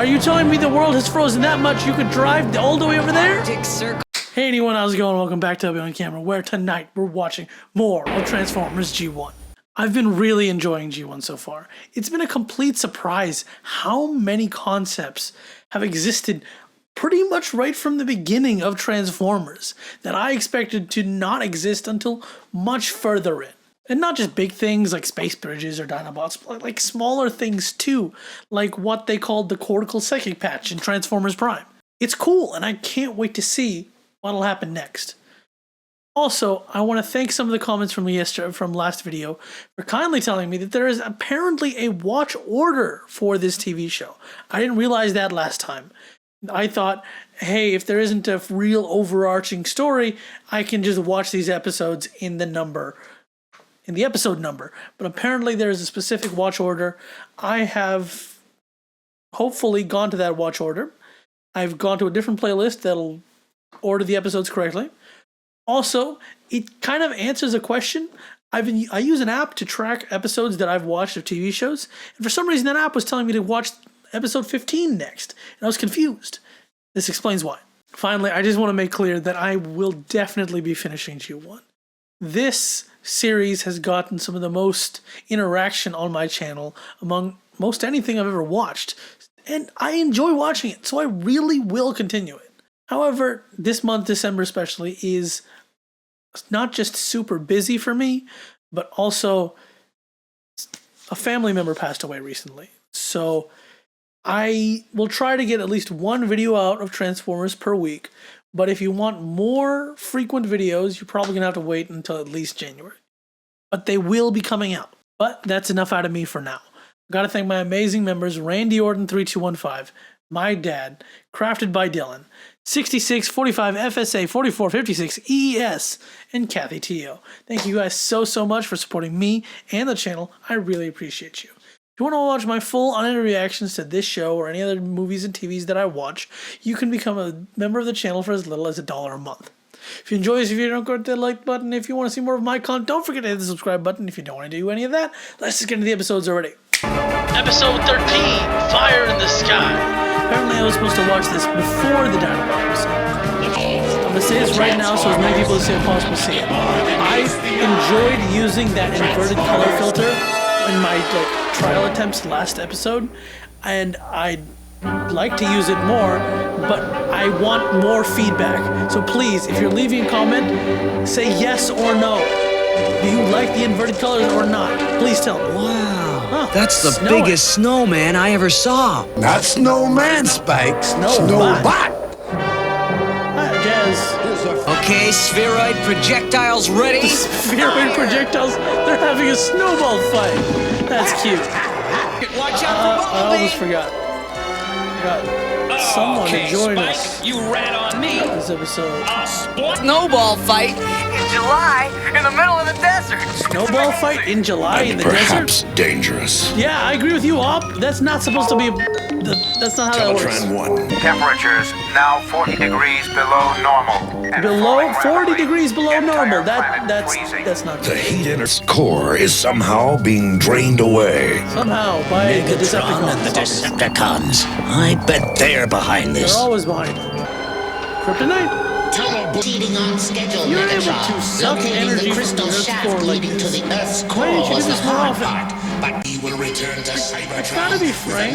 Are you telling me the world has frozen that much you could drive all the way over there? Hey anyone, how's it going? Welcome back to Abhi on Camera, where tonight we're watching more of Transformers G1. I've been really enjoying G1 so far. It's been a complete surprise how many concepts have existed pretty much right from the beginning of Transformers that I expected to not exist until much further in. And not just big things like space bridges or Dinobots, but like smaller things too, like what they called the cortical psychic patch in Transformers Prime. It's cool, and I can't wait to see what'll happen next. Also, I want to thank some of the comments from last video for kindly telling me that there is apparently a watch order for this TV show. I didn't realize that last time. I thought, hey, if there isn't a real overarching story, I can just watch these episodes in the episode number. But apparently there is a specific watch order. I have hopefully gone to that watch order. I've gone to a different playlist that'll order the episodes correctly. Also, it kind of answers a question. I use an app to track episodes that I've watched of TV shows, and for some reason that app was telling me to watch episode 15 next, and I was confused. This explains why. Finally, I just want to make clear that I will definitely be finishing G1. This series has gotten some of the most interaction on my channel among most anything I've ever watched, and I enjoy watching it, so I really will continue it. However, this month, December especially, is not just super busy for me, but also a family member passed away recently. So I will try to get at least one video out of Transformers per week, but if you want more frequent videos, you're probably going to have to wait until at least January. But they will be coming out. But that's enough out of me for now. I've got to thank my amazing members, Randy Orton 3215, my dad, Crafted by Dylan, 66, 45, FSA, 44, 56, EES, and Kathy Teo. Thank you guys so much for supporting me and the channel. I really appreciate you. If you want to watch my full unedited reactions to this show or any other movies and TVs that I watch, you can become a member of the channel for as little as $1 a month. If you enjoy this video, don't forget to hit the like button. If you want to see more of my content, don't forget to hit the subscribe button. If you don't want to do any of that, let's just get into the episodes already. Episode 13, Fire in the Sky. Apparently I was supposed to watch this before the Dinobots episode. I'm going to say this right now so as many people as possible see it. I enjoyed using that inverted color filter in my trial attempts last episode, and I'd like to use it more, but I want more feedback. So please, if you're leaving a comment, say yes or no. Do you like the inverted colors or not? Please tell me. Wow, huh, that's the biggest snowman I ever saw. Not snowman, Spike. Snowbot. Hi, Jazz. Okay, spheroid projectiles ready? Spheroid projectiles? They're having a snowball fight. That's cute. Watch out for I almost forgot. Someone to join Spike, us. you rat on me. This episode. Snowball fight in July in the middle of the desert. Snowball fight in July in the perhaps desert? dangerous. Yeah, I agree with you, Op. That's not supposed to be. That's not how that works. Teletran 1. Temperatures now 40 degrees below normal. Below 40 degrees below normal. That's not The good. heat in its core is somehow being drained away. Somehow by the Decepticons. and the Decepticons. I bet they're behind They're this. always behind it. Kryptonite? Proceeding on schedule, You're able Megatron. to suck Locating energy the from crystal the Earth's shaft core like leading to this. the Earth's core Why didn't you do was this the more hard often? part, but he will return to Cybertron. Gotta be frank.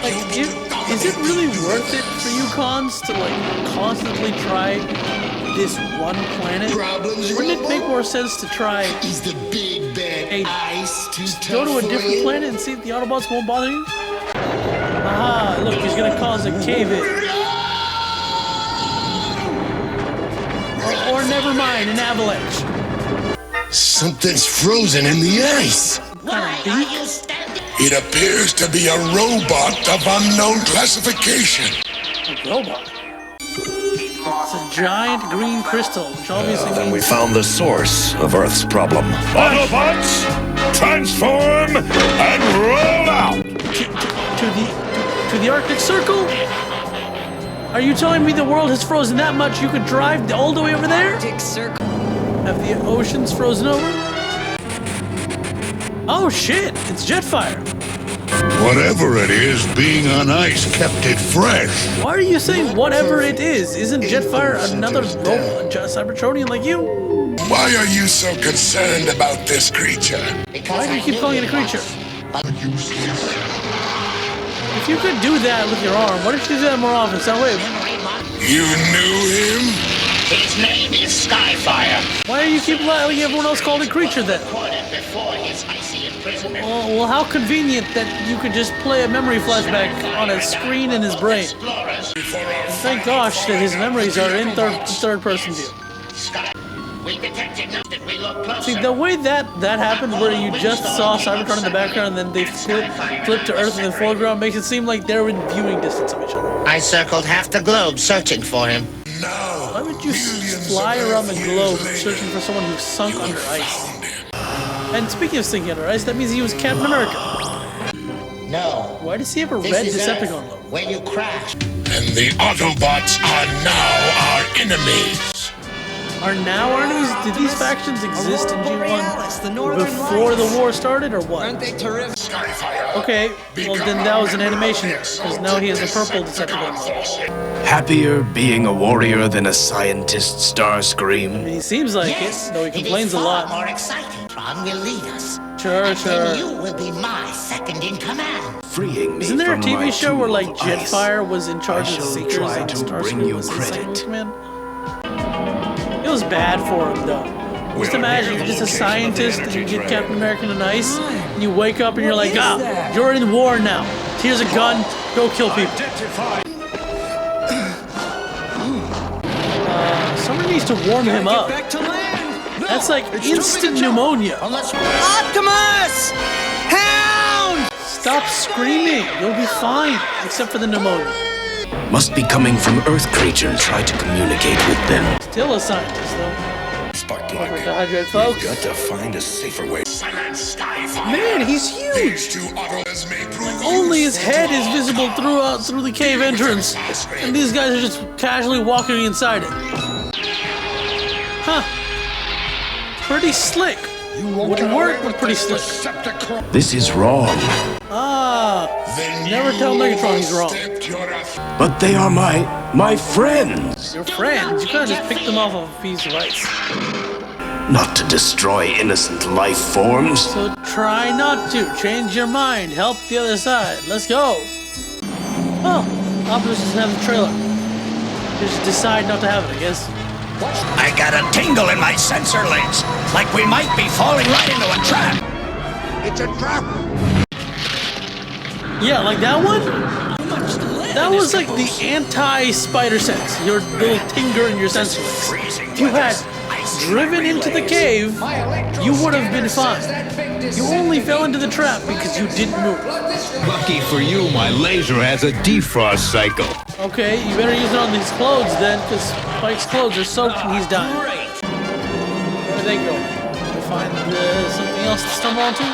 Like, is it really worth it for you cons to constantly try this one planet? Wouldn't it make more sense to try Is the big bad ice too go tough to a for different you? planet and see if the Autobots won't bother you? Aha, look, he's gonna cause a cave-in. Or never mind, an avalanche. Something's frozen in the ice. Why are you standing? It appears to be a robot of unknown classification. A robot. It's a giant green crystal, which obviously Then we means found the source of Earth's problem. Autobots, transform and roll out. to the Arctic Circle? Are you telling me the world has frozen that much you could drive all the way over there? Arctic Circle. Have the oceans frozen over? Oh shit, it's Jetfire. Whatever it is, being on ice kept it fresh. Why are you saying whatever it is? Isn't Jetfire another robot, Cybertronian like you? Why are you so concerned about this creature? Why do you keep calling it a creature? If you could do that with your arm, why don't you do that more often? So wait. You knew him? His name is Skyfire. Why do you keep letting everyone else call it a creature then? Before his icy imprisonment. Well, how convenient that you could just play a memory flashback on a screen in his brain. Thank gosh that his memories are in third person view. We detected that we look closer. See, the way that happened, where you just saw Cybertron in the background and then they flipped to Earth in the foreground, makes it seem like they're in viewing distance of each other. I circled half the globe searching for him. No. Why would you fly around the globe searching for someone who sunk under ice? And speaking of sinking under ice, that means he was Captain America. No. Why does he have a This red is Decepticon Earth, logo? where you crashed. And the Autobots are now our enemies. Are now our enemies? Did these factions exist in G1 the Northern before Lights. the war started, or what? Aren't they terrific? Skyfire. Okay, well then that was an animation error, because now he has a purple Decepticon logo. Happier being a warrior than a scientist, Starscream. He seems like it, though he complains a lot. More exciting. Tron will lead us. Sure. Then you will be my second in command. Freeing me Isn't there a from my TV show where like tomb of ice. Jetfire was in charge of the shall Seekers try and to bring Starscream you was in credit. Second Command? It was bad for him though. Just imagine you're just a scientist and you get Captain America on ice and you wake up and you're like, you're in war now. Here's a gun, go kill people. Someone needs to warm him up. Back to land. No, That's like it's instant too big a jump. pneumonia. Optimus! Hound! Stop screaming, you'll be fine, except for the pneumonia. Must be coming from Earth creatures. Try to communicate with them. Still a scientist though. Spark Over plug. to hydrate, folks. Got to find a safer way. Silence Skyfire. Man, he's huge. These two Autobots may prove Only his head is visible through the cave entrance, and these guys are just casually walking inside it. Huh. Pretty slick. Wouldn't work, but pretty slick. This is wrong. Ah, never tell Megatron he's wrong. But they are my friends. Your friends, you could've just picked them off of a piece of ice. Not to destroy innocent life forms. So try not to. Change your mind. Help the other side. Let's go. Oh, Optimus doesn't have the trailer. Just decide not to have it, I guess. I got a tingle in my sensor links, like we might be falling right into a trap. It's a trap. Yeah, like that one? That was like the anti-spider sense. Your little tinger in your sensor links. If you had driven into the cave, you would have been fine. You only fell into the trap because you didn't move. Lucky for you, my laser has a defrost cycle. Okay, you better use it on these clothes then, because Spike's clothes are soaked and he's dying. Where do they go? They find something else to stumble onto?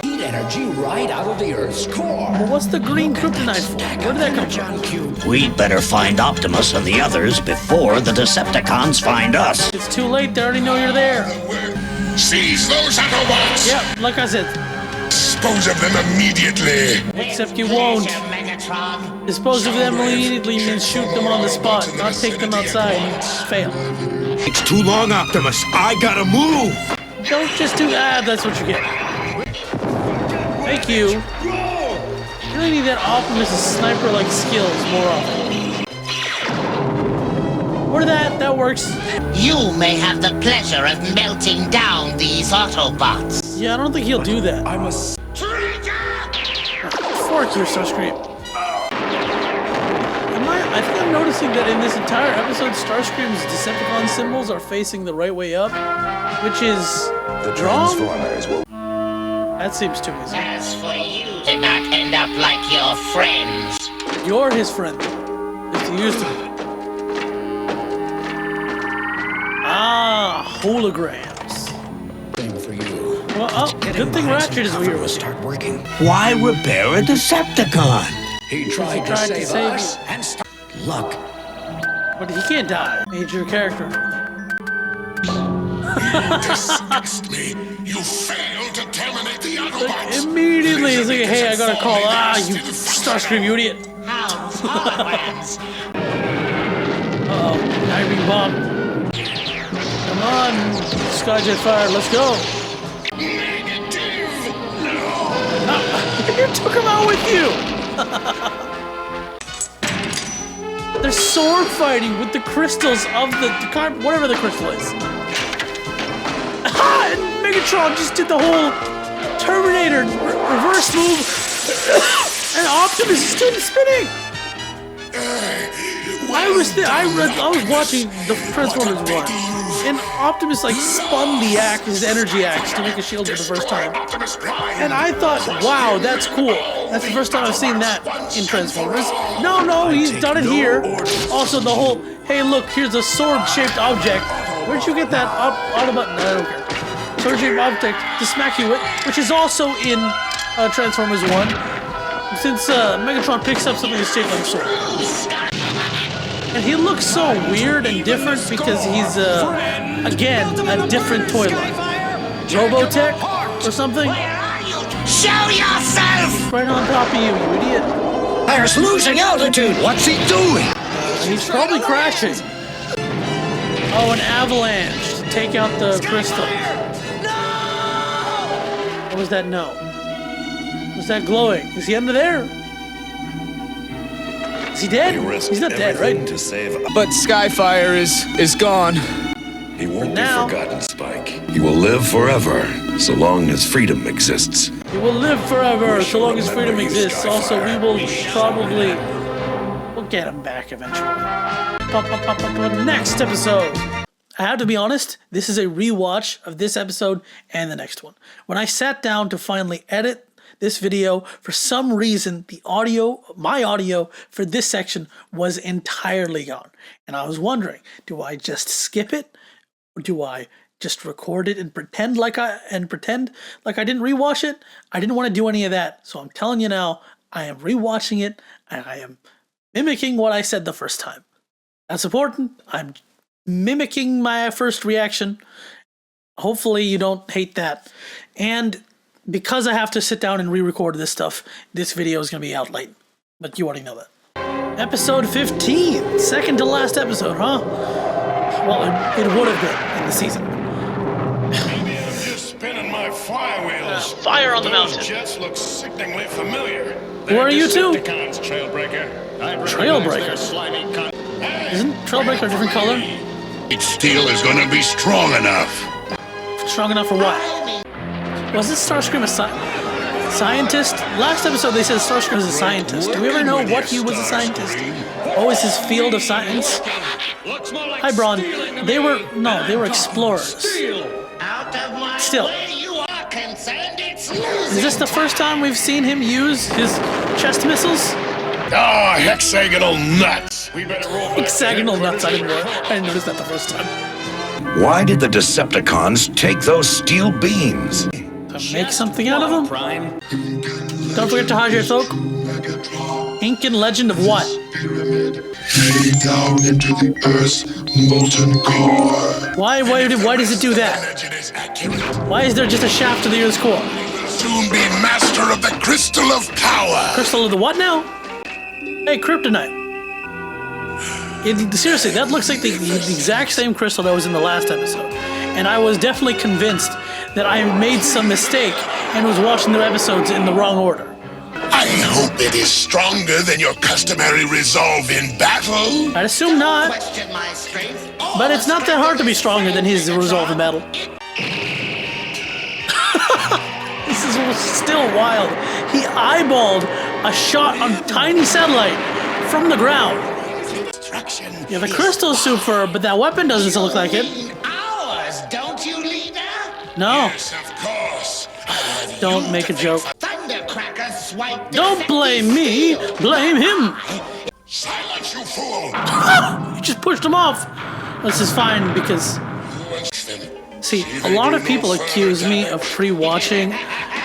Heat energy right out of the Earth's core. Well, what's the green kryptonite for? Where did that come from? We'd better find Optimus and the others before the Decepticons find us. It's too late, they already know you're there. Seize those Autobots. Yeah, like I said, Dispose of them immediately. except you won't. Megatron. Dispose of them immediately means shoot them on the spot, not take them outside and fail. It's too long, Optimus. I gotta move. Don't just do that, that's what you get. Thank you. You really need that Optimus sniper-like skills more often. Or that works. You may have the pleasure of melting down these Autobots. Yeah, I don't think he'll do that. Fork you, Starscream. I think I'm noticing that in this entire episode, Starscream's Decepticon symbols are facing the right way up, which is wrong. That seems too easy. As for you to not end up like your friends. You're his friend, if you used to be. Ah, holograms. Thing for you. Well, good thing Ratchet is here with you. Start working. Why repair a Decepticon? He He tried to save you, and start. Luck. but he can't die. Major character. against me. You failed to terminate the Autobots. Immediately, he's like, hey, I gotta call. You Starscream, you idiot. Uh-oh, diving bomb. Come on, Skyjet fire, let's go. Negative. No. You took him out with you. They're sword fighting with the crystals of the whatever the crystal is. And Megatron just did the whole Terminator reverse move, and Optimus is still spinning. I was watching the Transformers 1, and Optimus like spun the axe, his energy axe, to make a shield for the first time. And I thought, wow, that's cool. That's the first time I've seen that in Transformers. No, he's done it here. Also, the whole, hey, look, here's a sword-shaped object. Where'd you get that Autobot? No, I don't care. Sword-shaped object to smack you with, which is also in Transformers 1. Since Megatron picks up something that's shaped like a sword. And he looks so weird and different because he's, again, a different toy line. Robotech or something? Show yourself! Right on top of you, you idiot. There's losing altitude. What's he doing? He's probably crashing. Oh, an avalanche to take out the crystal. What was that? No. Was that glowing? Is he under there? Is he dead? He's not dead, right? To save. But Skyfire is gone. He won't be Now- forgotten, Spike. He will live forever, so long as freedom exists. He will live forever so long as freedom exists. Also, we will probably... We'll get him back eventually. Next episode. I have to be honest, this is a rewatch of this episode and the next one. When I sat down to finally edit this video, for some reason, my audio for this section was entirely gone. And I was wondering, do I just skip it? Or do I just record it and pretend like I didn't rewatch it? I didn't want to do any of that. So I'm telling you now, I am rewatching it and I am mimicking what I said the first time. That's important. I'm mimicking my first reaction. Hopefully you don't hate that. And because I have to sit down and re-record this stuff, this video is going to be out late. But you already know that. Episode 15. Second to last episode, huh? Well, it would have been in the season. Maybe I'm just spinning my flywheels. Fire on the Those mountain. jets look sickeningly familiar. Who are you two? Decepticons, Trailbreaker. Trailbreaker? Isn't Trailbreaker a different color? Steel is going to be strong enough. Strong enough for what? Was this Starscream a scientist? Last episode they said Starscream was a scientist. Do we ever know what he was a scientist? What was his field of science? Hi, Braun. They were explorers. Still. Is this the first time we've seen him use his chest missiles? Oh, hexagonal nuts. We better roll back. Hexagonal nuts, I didn't notice that the first time. Why did the Decepticons take those steel beams? To make something out of them? Don't forget to hide your cloak. Incan legend of what? Heading down into the Earth's molten core. Why does it do that? Why is there just a shaft to the Earth's core? Soon be master of the crystal of power. Crystal of the what now? Hey, kryptonite. Seriously, that looks like the exact same crystal that was in the last episode. And I was definitely convinced that I made some mistake and was watching the episodes in the wrong order. I hope it is stronger than your customary resolve in battle. I'd assume not, Question my strength. but it's not that hard to be stronger than his resolve in battle. This is still wild. He eyeballed a shot on tiny satellite from the ground. Yeah, the crystal's superb, but that weapon doesn't look like it. Ours, don't you, leader? No, Yes, of course. don't make a joke. Thundercracker swipe. Don't blame me, blame him. Silence, you fool. You just pushed him off. This is fine because, see, a lot of people accuse me of pre-watching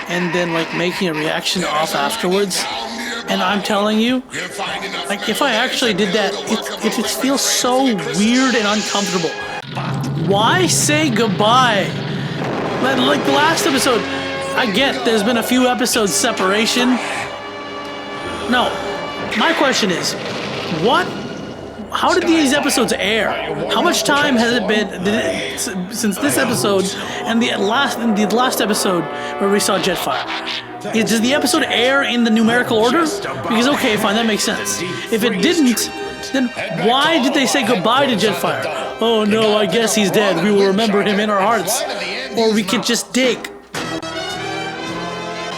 and then like making a reaction off afterwards. And I'm telling you, like if I actually did that, it feels so weird and uncomfortable. Why say goodbye But like the last episode, I get there's been a few episodes separation. No, my question is, how did these episodes air? How much time has it been since this episode and the last episode where we saw Jetfire? Does the episode air in the numerical order? Because okay, fine, that makes sense. If it didn't, then why did they say goodbye to Jetfire? Oh no, I guess he's dead. We will remember him in our hearts. Or we could just dig.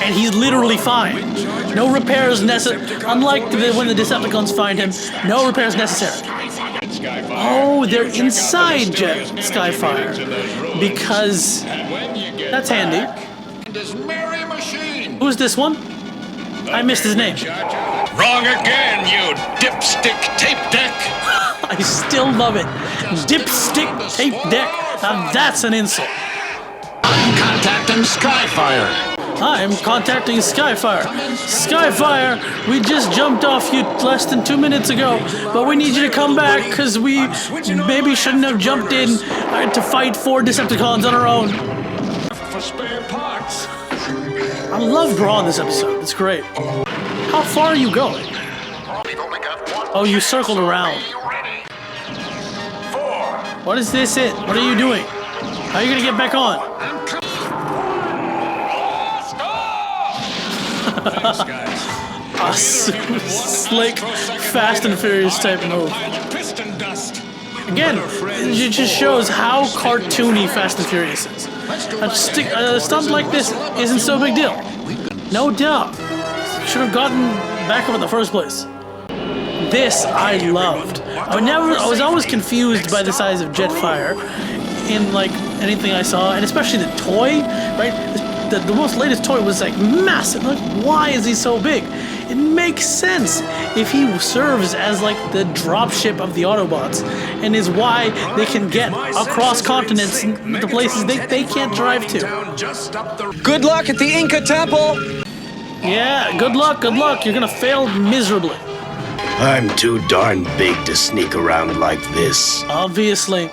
And he's literally fine. No repairs necessary. Unlike when the Decepticons find him, no repairs necessary. Oh, they're inside Skyfire. Because that's handy. Who's this one? I missed his name. Wrong again, you dipstick tape deck! I still love it. Dipstick tape deck. Now that's an insult. I'm contacting Skyfire. I'm contacting Skyfire. Skyfire, we just jumped off you less than 2 minutes ago, but we need you to come back because we maybe shouldn't have jumped in to fight 4 Decepticons on our own. For spare parts. I love Braun this episode. It's great. How far are you going? Oh, you circled around. What is this? What are you doing? How are you gonna get back on? A slick, Fast and Furious type move. Again, it just shows how cartoony Fast and Furious is. A stunt like this isn't so big deal. No doubt. Should have gotten back up in the first place. This I loved. I was always confused by the size of Jetfire in like anything I saw, and especially the toy, right? The most latest toy was like massive. Like, why is he so big? It makes sense if he serves as like the dropship of the Autobots, and is why they can get across continents to places they can't drive to. Good luck at the Inca Temple! Yeah, good luck, good luck. You're gonna fail miserably. I'm too darn big to sneak around like this. Obviously.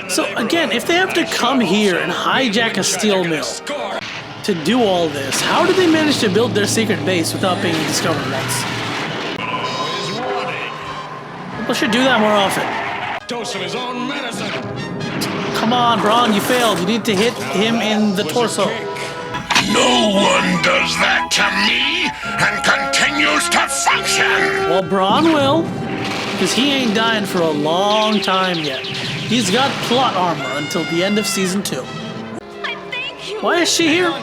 So again, if they have to come here and hijack a steel mill to do all this, how did they manage to build their secret base without being discovered once? People should do that more often. Dose of his own medicine. Come on, Braun, you failed. You need to hit him in the torso. No one does that to me and continues to function! Well, Braun will, because he ain't dying for a long time yet. He's got plot armor until the end of season 2. Why is she here?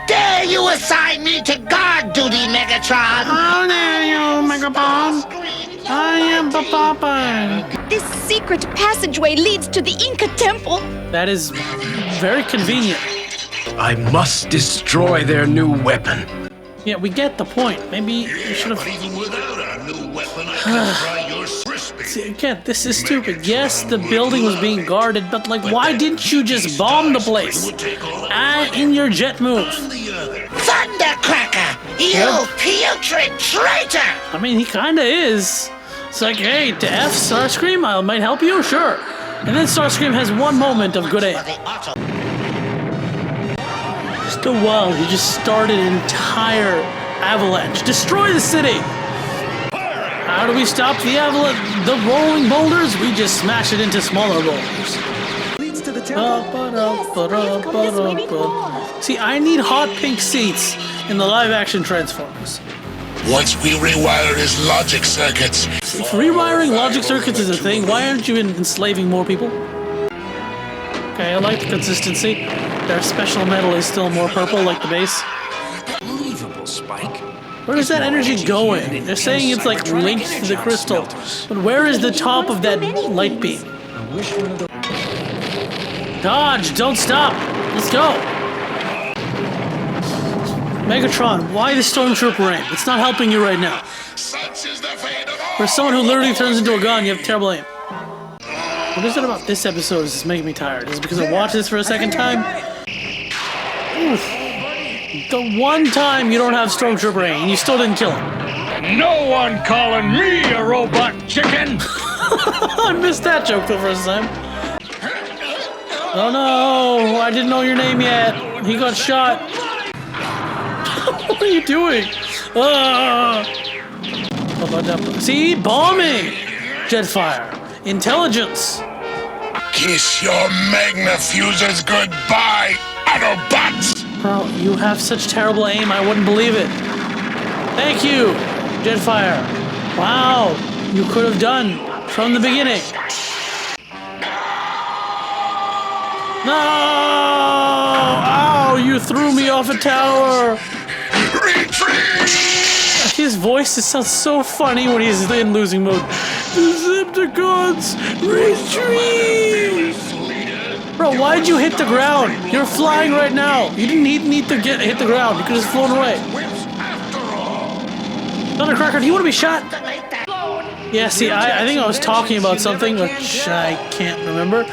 Dare you assign me to guard duty, Megatron? How dare you, Megapon? I am Papa. This secret passageway leads to the Inca Temple. That is very convenient. I must destroy their new weapon. Yeah, we get the point. Maybe you should have... Even without our new weapon, I can try your crispy. See, again, this is stupid. Yes, the building was being guarded, but like, why didn't you just bomb the place? In your jet move. Thundercracker! You putrid traitor! I mean, he kinda is. It's like, hey, to F Starscream, I might help you, sure. And then Starscream has one moment of good aim. Still wild, he just started an entire avalanche. Destroy the city! How do we stop the avalanche? The rolling boulders? We just smash it into smaller boulders. Leads to the temple. See, I need hot pink seats in the live-action Transformers. Once we rewire his logic circuits. If rewiring logic circuits is a thing, why aren't you enslaving more people? Okay, I like the consistency. Their special metal is still more purple, like the base. Unbelievable, Spike. Where is that energy going? They're saying it's like linked to the crystal. But where is the top of that light beam? Dodge! Don't stop! Let's go! Megatron, why the Stormtrooper aim? It's not helping you right now. For someone who literally turns into a gun, you have terrible aim. What is it about this episode that's making me tired? Is it because I watched this for a second time? Oof. The one time you don't have Stormtrooper aim, and you still didn't kill him. No one calling me a robot chicken! I missed that joke the first time. Oh no, I didn't know your name yet. He got shot. What are you doing? See, bombing. Jetfire. Intelligence. Kiss your magnafuses goodbye, Autobots! Bro, you have such terrible aim, I wouldn't believe it. Thank you, Jetfire. Wow, you could have done from the beginning. No! Ow, you threw me off a tower. Retreat! His voice sounds so funny when he's in losing mode. Decepticons, retreat! Bro, why'd you hit the ground? You're flying right now. You didn't need to hit the ground. You could have just flown away. Thundercracker, do you want to be shot? Yeah, see, I think I was talking about something, which I can't remember.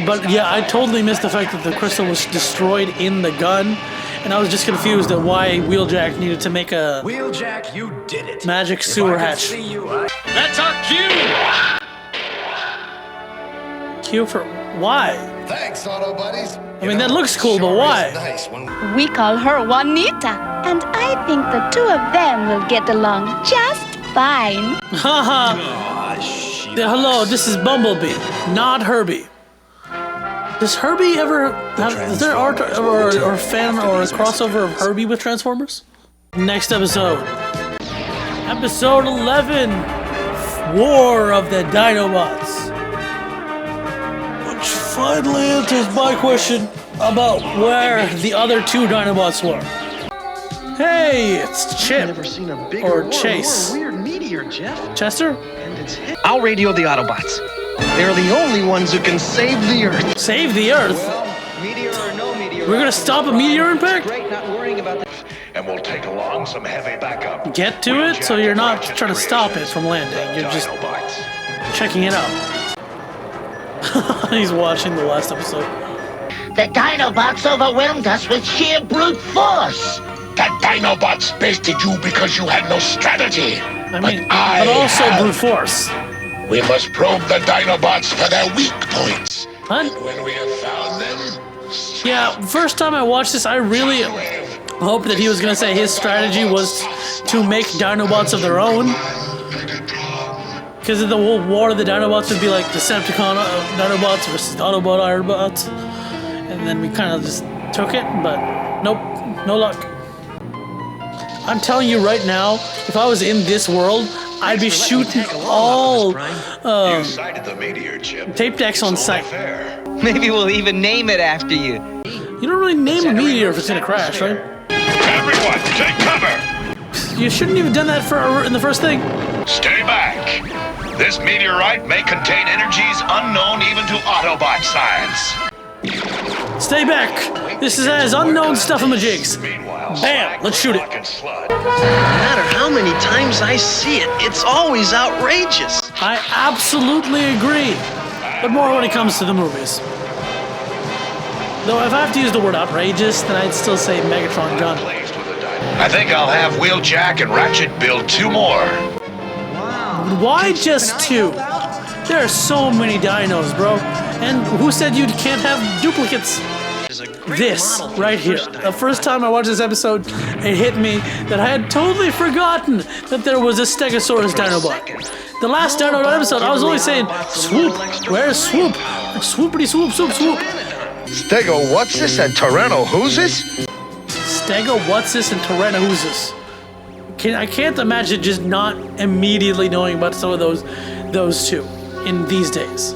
But yeah, I totally missed the fact that the crystal was destroyed in the gun. And I was just confused at why Wheeljack needed to make a Wheeljack, you did it. magic sewer hatch. That's our cue! Q for why? Thanks, Auto Buddies. I mean, that looks cool, but why? Nice when We call her Juanita. And I think the two of them will get along just fine. Haha. Yeah, hello, this is Bumblebee, not Herbie. Does Herbie ever have, is there art or fan or a crossover of Herbie with Transformers? Next episode. Episode 11, War of the Dinobots. Which finally answers my question about where the other two Dinobots were. Hey, it's Chip. Or Chase. Weird meteor, Jeff. Chester? I'll radio the Autobots. They're the only ones who can save the Earth. Save the Earth? Well, meteor or no meteor. We're gonna stop a meteor impact? Great, not worrying about that. And we'll take along some heavy backup. Get to it, so you're not trying to stop it from landing. You're just checking it out. He's watching the last episode. The Dinobots overwhelmed us with sheer brute force. The Dinobots bested you because you had no strategy. I mean, but also brute force. We must probe the Dinobots for their weak points. What? When we have found them... Yeah, first time I watched this, I really hoped that he was gonna say his strategy was to make Dinobots of their own. Because of the whole war of the Dinobots would be like Decepticon Dinobots versus Autobot Autobots. And then we kind of just took it, but nope, no luck. I'm telling you right now, if I was in this world, I'd be shooting all tape decks on sight. Maybe we'll even name it after you. You don't really name a meteor if it's gonna crash, right? Everyone, take cover! You shouldn't have done that in the first thing. Stay back! This meteorite may contain energies unknown even to Autobot science. Stay back! This is as unknown stuff in the jigs. Bam! Let's shoot it. No matter how many times I see it, it's always outrageous. I absolutely agree. But more when it comes to the movies. Though if I have to use the word outrageous, then I'd still say Megatron gun. I think I'll have Wheeljack and Ratchet build 2 more. Why just 2? There are so many dinos, bro. And who said you can't have duplicates? This right here. The first time I watched this episode, it hit me that I had totally forgotten that there was a Stegosaurus Dinobot. The last Dinobot episode, I was only saying, swoop, where's swoop? Swoopity swoop, swoop, swoop. Stego, what's this? And Tyranno, who's this? Stego, what's this? And Tyranno, who's this? I can't imagine just not immediately knowing about some of those two in these days.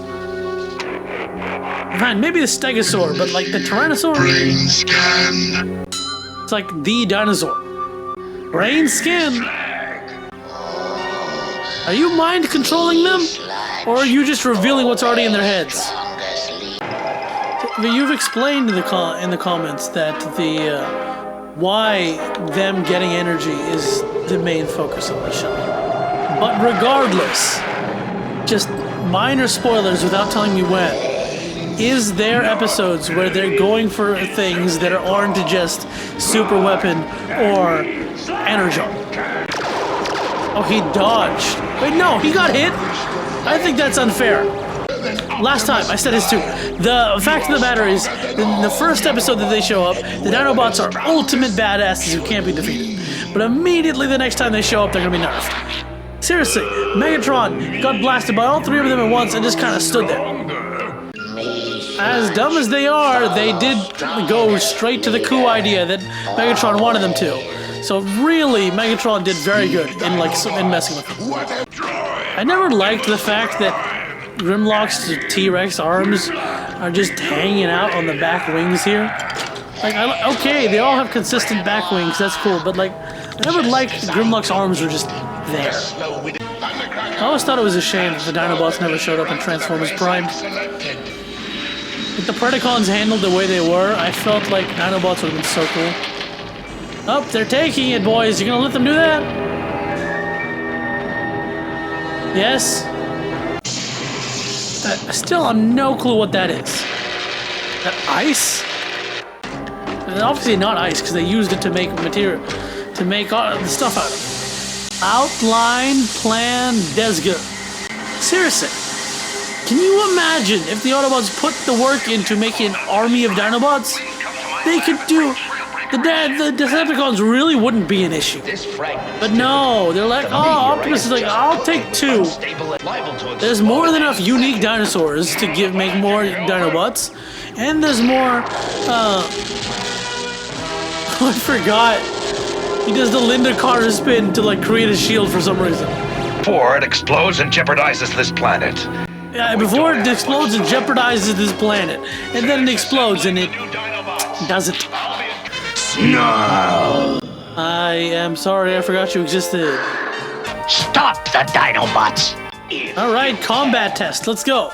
Fine, maybe the Stegosaur, but like the Tyrannosaur? Brain scan. It's like the dinosaur. Brain scan. Are you mind controlling them? Or are you just revealing what's already in their heads? You've explained in the comments that the why them getting energy is the main focus of the show. But regardless, just minor spoilers without telling me when. Is there episodes where they're going for things that aren't just super weapon or energon? Oh, he dodged. Wait, no, he got hit? I think that's unfair. Last time, I said this too. The fact of the matter is, in the first episode that they show up, the Dinobots are ultimate badasses who can't be defeated. But immediately the next time they show up, they're gonna be nerfed. Seriously, Megatron got blasted by all 3 of them at once and just kind of stood there. As dumb as they are, they did go straight to the coup idea that Megatron wanted them to. So really, Megatron did very good in messing with them. I never liked the fact that Grimlock's T-Rex arms are just hanging out on the back wings here. Like, okay, they all have consistent back wings, that's cool, but like, I never liked Grimlock's arms were just there. I always thought it was a shame that the Dinobots never showed up in Transformers Prime. If the Predacons handled the way they were, I felt like Dinobots would have been so cool. Oh, they're taking it, boys. You gonna let them do that? Yes? I still have no clue what that is. That ice? It's obviously not ice, because they used it to make material, to make the stuff out of it. Outline Plan Desga. Seriously. Can you imagine if the Autobots put the work into making an army of Dinobots? They could do... The Decepticons really wouldn't be an issue. But no, they're like, oh, Optimus is like, I'll take 2. There's more than enough unique dinosaurs to make more Dinobots. And there's more, I forgot. He does the Linda Carter spin to like create a shield for some reason. Before it explodes and jeopardizes this planet. Yeah, before it explodes and jeopardizes this planet. And then it explodes and it doesn't. No! I am sorry, I forgot you existed. Stop the Dinobots! Alright, combat test, let's go.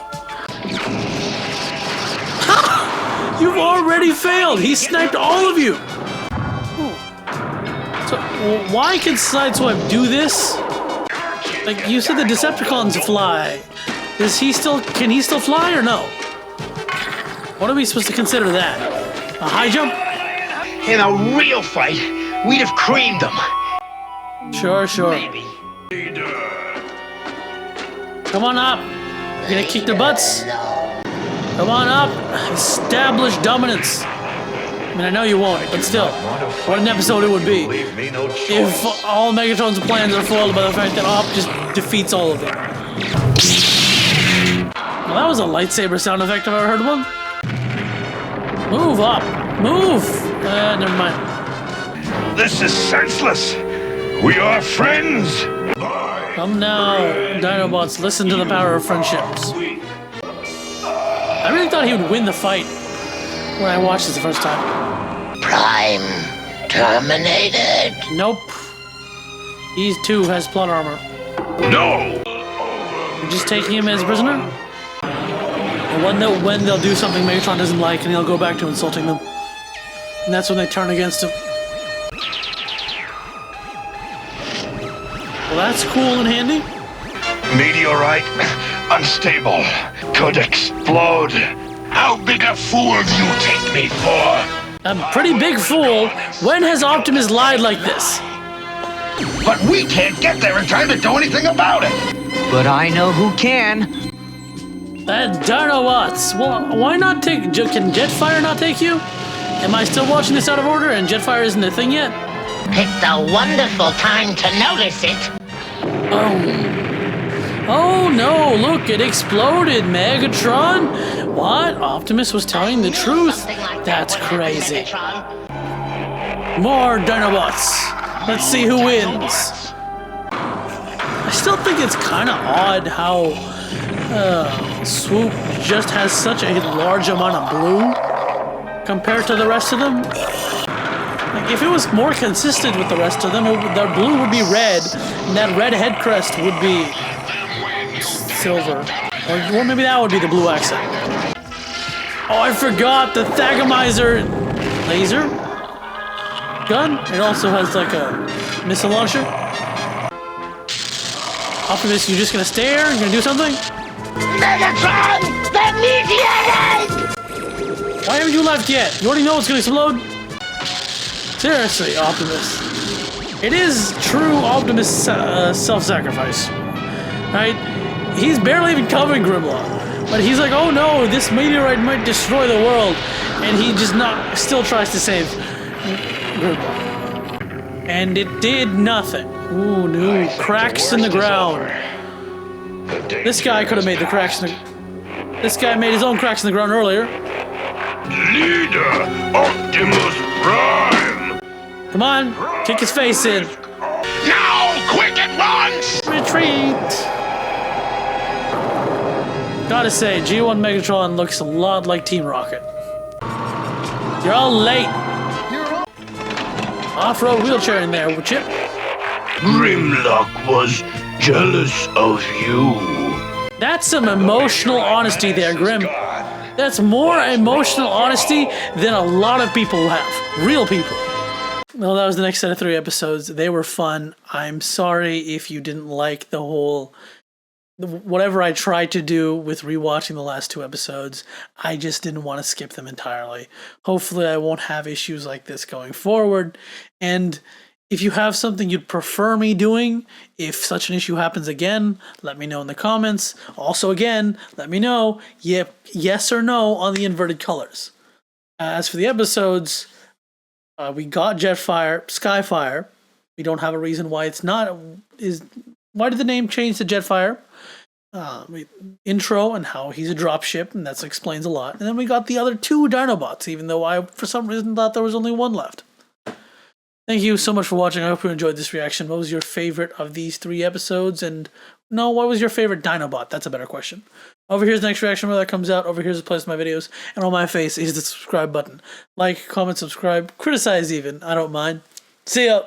Ha! You've already failed! He sniped all of you! So, why can Sideswipe do this? Like, you said the Decepticons fly. Can he still fly or no? What are we supposed to consider that? A high jump? In a real fight, we'd have creamed them. Sure. Maybe. Come on up. You're gonna kick their butts? Come on up. Establish dominance. I mean, I know you won't, but still. What an episode it would be if all Megatron's plans are foiled by the fact that Op just defeats all of them. Well, that was a lightsaber sound effect if I ever heard one. Move up. Move. Never mind. This is senseless. We are friends. Come now, Dinobots, listen to the power of friendships. I really thought he would win the fight when I watched this the first time. Prime terminated. Nope. He too has plot armor. No. You're just taking him as a prisoner? And when they'll do something Megatron doesn't like and he'll go back to insulting them. And that's when they turn against him. Well, that's cool and handy. Meteorite, unstable, could explode. How big a fool do you take me for? A pretty big fool. When has Optimus lied like this? But we can't get there in time to do anything about it. But I know who can. That Dinobots. Well, why not take... Can Jetfire not take you? Am I still watching this out of order and Jetfire isn't a thing yet? Picked a wonderful time to notice it. Oh no, look, it exploded, Megatron! What? Optimus was telling the truth? That's crazy. More Dinobots. Let's see who wins. I still think it's kind of odd how Swoop just has such a large amount of blue compared to the rest of them. Like, if it was more consistent with the rest of them, their blue would be red, and that red head crest would be silver. Or maybe that would be the blue accent. Oh, I forgot the Thagomizer laser gun. It also has like a missile launcher. Optimus, you just gonna stare? You gonna do something? Megatron! The meteorite! Why haven't you left yet? You already know it's gonna explode? Seriously, Optimus. It is true Optimus self-sacrifice. Right? He's barely even covering Grimlock. But he's like, oh no, this meteorite might destroy the world. And he just still tries to save Grimlock. And it did nothing. Ooh, no, cracks in the ground. This guy could have made the cracks in the... This guy made his own cracks in the ground earlier. Leader, Optimus Prime! Come on, kick his face in. Now, quick at once! Retreat! Gotta say, G1 Megatron looks a lot like Team Rocket. You're all late. Off-road wheelchair in there, Chip. Grimlock was jealous of you. That's some emotional honesty there, Grim. That's more emotional honesty than a lot of people have. Real people. Well, that was the next set of 3 episodes. They were fun. I'm sorry if you didn't like the whole... Whatever I tried to do with rewatching the last 2 episodes, I just didn't want to skip them entirely. Hopefully I won't have issues like this going forward. And if you have something you'd prefer me doing, if such an issue happens again, let me know in the comments. Also, again, let me know yes or no on the inverted colors. As for the episodes, we got Jetfire, Skyfire. We don't have a reason why it's not. Why did the name change to Jetfire? Intro and how he's a dropship, and that explains a lot. And then we got the other 2 Dinobots, even though I, for some reason, thought there was only 1 left. Thank you so much for watching. I hope you enjoyed this reaction. What was your favorite of these 3 episodes? And no, what was your favorite Dinobot? That's a better question. Over here's the next reaction where that comes out. Over here's the place of my videos. And on my face is the subscribe button. Like, comment, subscribe, criticize even. I don't mind. See ya!